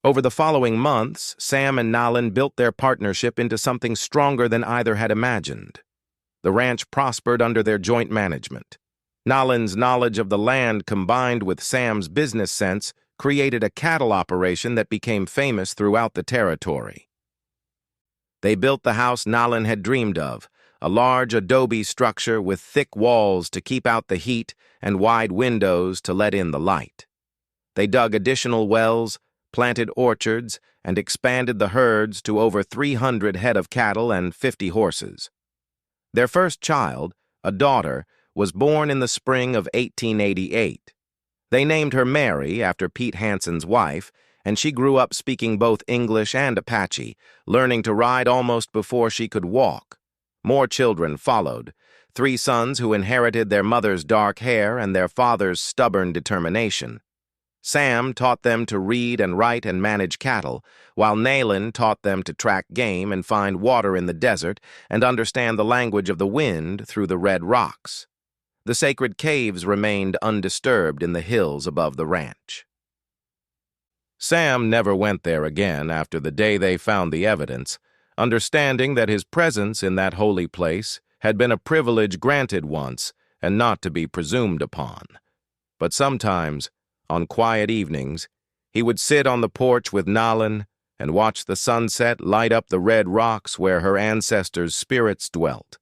Over the following months, Sam and Nalin built their partnership into something stronger than either had imagined. The ranch prospered under their joint management. Nalin's knowledge of the land combined with Sam's business sense created a cattle operation that became famous throughout the territory. They built the house Nalin had dreamed of, a large adobe structure with thick walls to keep out the heat and wide windows to let in the light. They dug additional wells, planted orchards, and expanded the herds to over 300 head of cattle and 50 horses. Their first child, a daughter, was born in the spring of 1888. They named her Mary after Pete Hansen's wife, and she grew up speaking both English and Apache, learning to ride almost before she could walk. More children followed, 3 sons who inherited their mother's dark hair and their father's stubborn determination. Sam taught them to read and write and manage cattle, while Nayland taught them to track game and find water in the desert and understand the language of the wind through the red rocks. The sacred caves remained undisturbed in the hills above the ranch. Sam never went there again after the day they found the evidence, understanding that his presence in that holy place had been a privilege granted once and not to be presumed upon. But sometimes, on quiet evenings, he would sit on the porch with Nalin and watch the sunset light up the red rocks where her ancestors' spirits dwelt.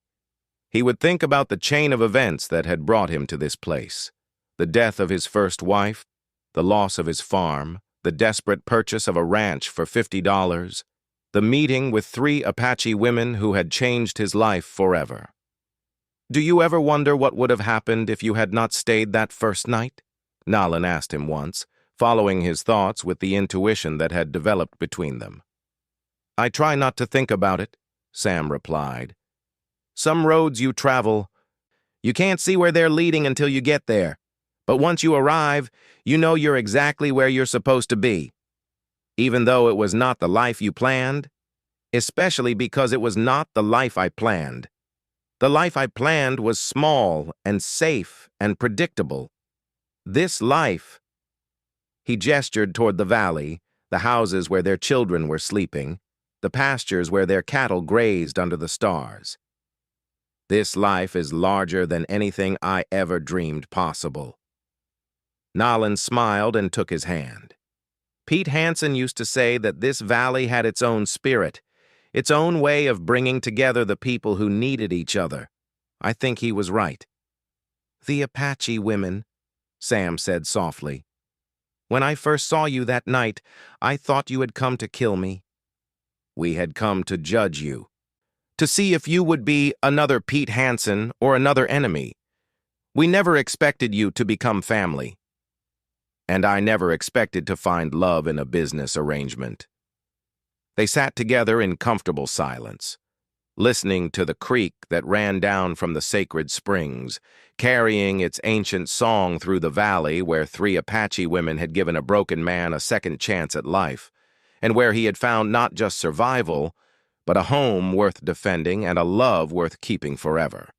He would think about the chain of events that had brought him to this place: the death of his first wife, the loss of his farm, the desperate purchase of a ranch for $50, the meeting with 3 Apache women who had changed his life forever. "Do you ever wonder what would have happened if you had not stayed that first night?" Nalin asked him once, following his thoughts with the intuition that had developed between them. "I try not to think about it," Sam replied. "Some roads you travel, you can't see where they're leading until you get there. But once you arrive, you know you're exactly where you're supposed to be. Even though it was not the life you planned, especially because it was not the life I planned. The life I planned was small and safe and predictable. This life—" He gestured toward the valley, the houses where their children were sleeping, the pastures where their cattle grazed under the stars. "This life is larger than anything I ever dreamed possible." Nalin smiled and took his hand. Pete Hansen used to say that this valley had its own spirit, its own way of bringing together the people who needed each other. I think he was right. "The Apache women," Sam said softly. "When I first saw you that night, I thought you had come to kill me." "We had come to judge you, to see if you would be another Pete Hansen or another enemy. We never expected you to become family. And I never expected to find love in a business arrangement." They sat together in comfortable silence, listening to the creek that ran down from the sacred springs, carrying its ancient song through the valley where 3 Apache women had given a broken man a second chance at life, and where he had found not just survival, but a home worth defending and a love worth keeping forever.